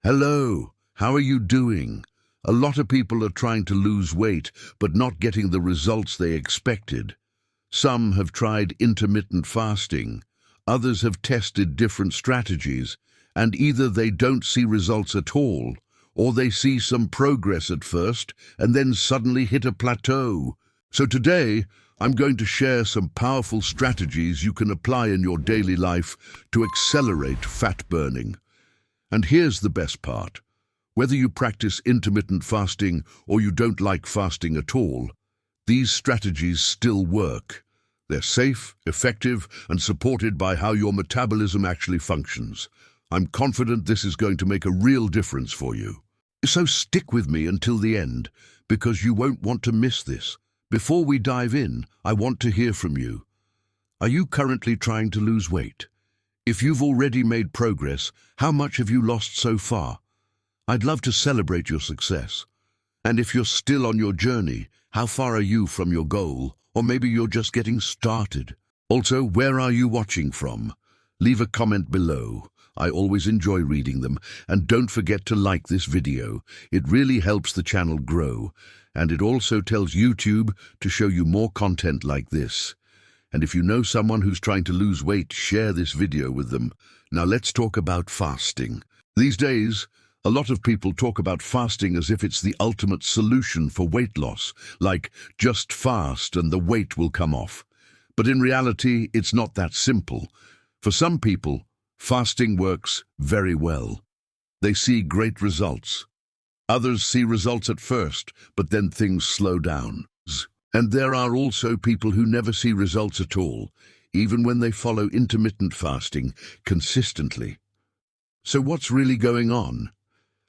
Hello, how are you doing? A lot of people are trying to lose weight, but not getting the results they expected. Some have tried intermittent fasting. Others have tested different strategies, and either they don't see results at all, or they see some progress at first and then suddenly hit a plateau. So today, I'm going to share some powerful strategies you can apply in your daily life to accelerate fat burning. And here's the best part. Whether you practice intermittent fasting or you don't like fasting at all, these strategies still work. They're safe, effective, and supported by how your metabolism actually functions. I'm confident this is going to make a real difference for you. So stick with me until the end, because you won't want to miss this. Before we dive in, I want to hear from you. Are you currently trying to lose weight? If you've already made progress, how much have you lost so far? I'd love to celebrate your success. And if you're still on your journey, how far are you from your goal? Or maybe you're just getting started. Also, where are you watching from? Leave a comment below. I always enjoy reading them. And don't forget to like this video. It really helps the channel grow. And it also tells YouTube to show you more content like this. And if you know someone who's trying to lose weight, share this video with them. Now let's talk about fasting. These days, a lot of people talk about fasting as if it's the ultimate solution for weight loss, like just fast and the weight will come off. But in reality, it's not that simple. For some people, fasting works very well. They see great results. Others see results at first, but then things slow down. And there are also people who never see results at all, even when they follow intermittent fasting consistently. So what's really going on?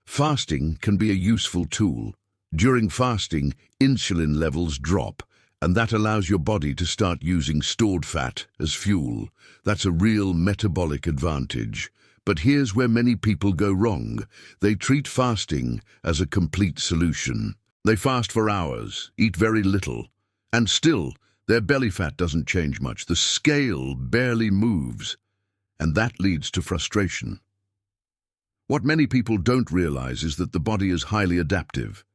Fasting can be a useful tool. During fasting, insulin levels drop, and that allows your body to start using stored fat as fuel. That's a real metabolic advantage. But here's where many people go wrong. They treat fasting as a complete solution. They fast for hours, eat very little, and still, their belly fat doesn't change much. The scale barely moves, and that leads to frustration. What many people don't realize is that the body is highly adaptive.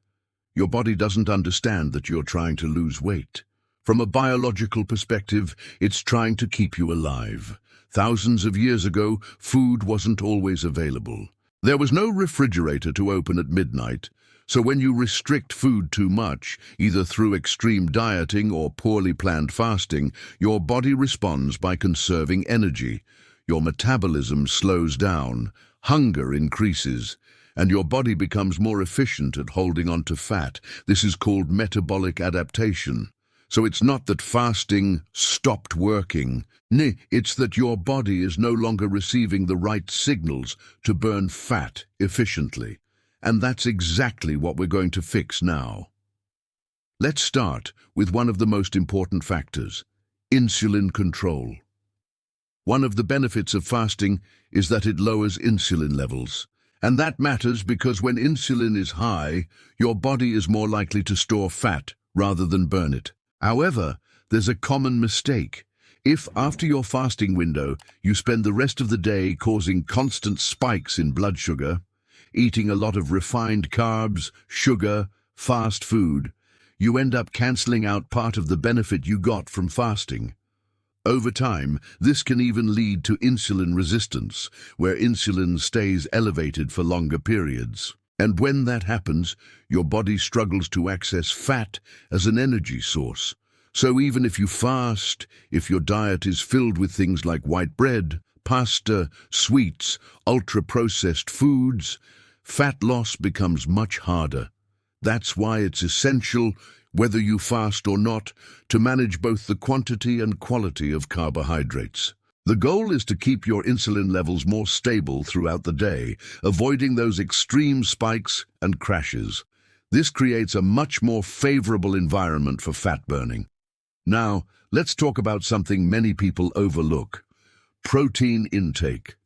Your body doesn't understand that you're trying to lose weight. From a biological perspective, it's trying to keep you alive. Thousands of years ago, food wasn't always available. There was no refrigerator to open at midnight. So when you restrict food too much, either through extreme dieting or poorly planned fasting, your body responds by conserving energy. Your metabolism slows down, hunger increases, and your body becomes more efficient at holding on to fat. This is called metabolic adaptation. So it's not that fasting stopped working. No, it's that your body is no longer receiving the right signals to burn fat efficiently. And that's exactly what we're going to fix now. Let's start with one of the most important factors, insulin control. One of the benefits of fasting is that it lowers insulin levels. And that matters because when insulin is high, your body is more likely to store fat rather than burn it. However, there's a common mistake. If, after your fasting window, you spend the rest of the day causing constant spikes in blood sugar, eating a lot of refined carbs, sugar, fast food, you end up canceling out part of the benefit you got from fasting. Over time, this can even lead to insulin resistance, where insulin stays elevated for longer periods. And when that happens, your body struggles to access fat as an energy source. So even if you fast, if your diet is filled with things like white bread, pasta, sweets, ultra-processed foods, fat loss becomes much harder. That's why it's essential, whether you fast or not, to manage both the quantity and quality of carbohydrates. The goal is to keep your insulin levels more stable throughout the day, avoiding those extreme spikes and crashes. This creates a much more favorable environment for fat burning. Now, let's talk about something many people overlook: protein intake.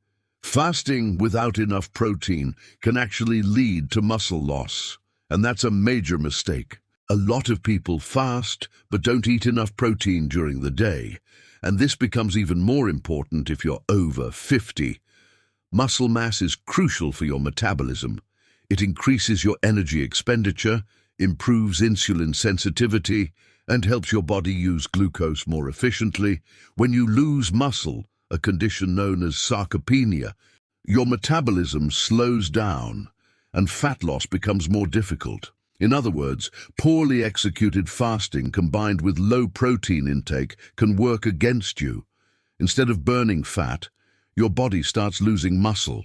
Fasting without enough protein can actually lead to muscle loss, and that's a major mistake. A lot of people fast but don't eat enough protein during the day, and this becomes even more important if you're over 50. Muscle mass is crucial for your metabolism. It increases your energy expenditure, improves insulin sensitivity, and helps your body use glucose more efficiently. When you lose muscle, a condition known as sarcopenia, your metabolism slows down and fat loss becomes more difficult. In other words, poorly executed fasting combined with low protein intake can work against you. Instead of burning fat, your body starts losing muscle,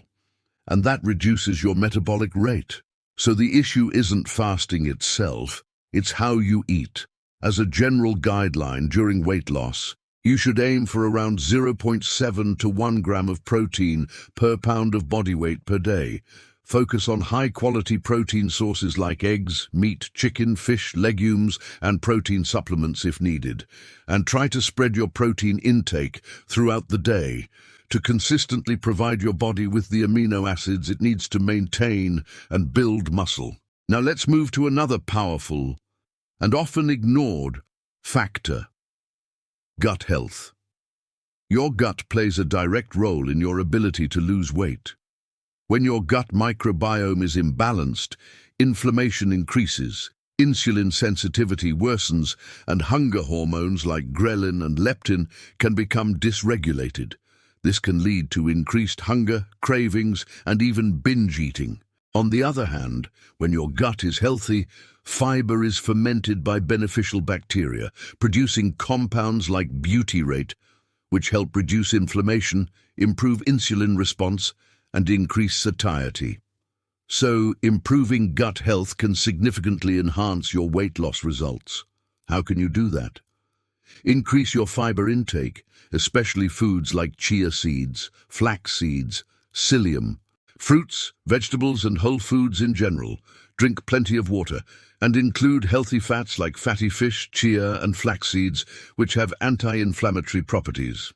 and that reduces your metabolic rate. So the issue isn't fasting itself, it's how you eat. As a general guideline during weight loss, you should aim for around 0.7 to 1 gram of protein per pound of body weight per day. Focus on high-quality protein sources like eggs, meat, chicken, fish, legumes, and protein supplements if needed. And try to spread your protein intake throughout the day to consistently provide your body with the amino acids it needs to maintain and build muscle. Now let's move to another powerful and often ignored factor: gut health. Your gut plays a direct role in your ability to lose weight. When your gut microbiome is imbalanced, inflammation increases, insulin sensitivity worsens, and hunger hormones like ghrelin and leptin can become dysregulated. This can lead to increased hunger, cravings, and even binge eating. On the other hand, when your gut is healthy, fiber is fermented by beneficial bacteria, producing compounds like butyrate, which help reduce inflammation, improve insulin response, and increase satiety. So, improving gut health can significantly enhance your weight loss results. How can you do that? Increase your fiber intake, especially foods like chia seeds, flax seeds, psyllium, fruits, vegetables, and whole foods in general. Drink plenty of water, and include healthy fats like fatty fish, chia, and flax seeds, which have anti-inflammatory properties.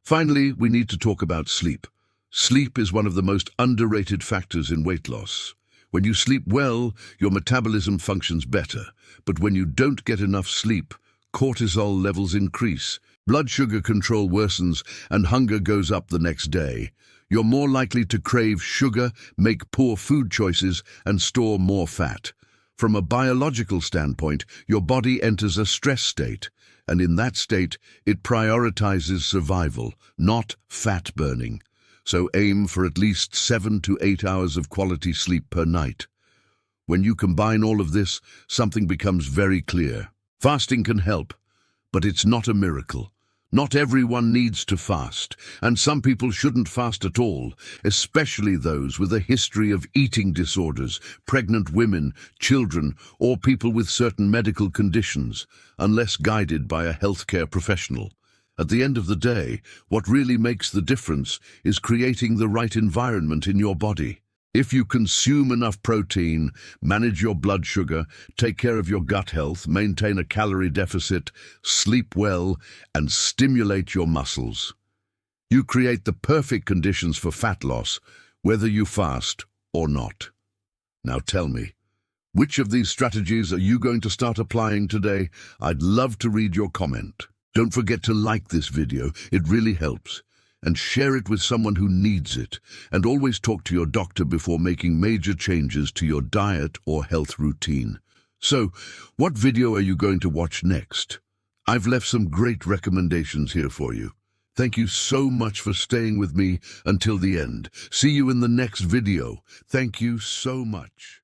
Finally, we need to talk about sleep. Sleep is one of the most underrated factors in weight loss. When you sleep well, your metabolism functions better. But when you don't get enough sleep, cortisol levels increase, blood sugar control worsens, and hunger goes up the next day. You're more likely to crave sugar, make poor food choices, and store more fat. From a biological standpoint, your body enters a stress state, and in that state, it prioritizes survival, not fat burning. So aim for at least 7 to 8 hours of quality sleep per night. When you combine all of this, something becomes very clear. Fasting can help, but it's not a miracle. Not everyone needs to fast, and some people shouldn't fast at all, especially those with a history of eating disorders, pregnant women, children, or people with certain medical conditions, unless guided by a healthcare professional. At the end of the day, what really makes the difference is creating the right environment in your body. If you consume enough protein, manage your blood sugar, take care of your gut health, maintain a calorie deficit, sleep well, and stimulate your muscles, you create the perfect conditions for fat loss, whether you fast or not. Now tell me, which of these strategies are you going to start applying today? I'd love to read your comment. Don't forget to like this video, it really helps. And share it with someone who needs it. And always talk to your doctor before making major changes to your diet or health routine. So, what video are you going to watch next? I've left some great recommendations here for you. Thank you so much for staying with me until the end. See you in the next video. Thank you so much.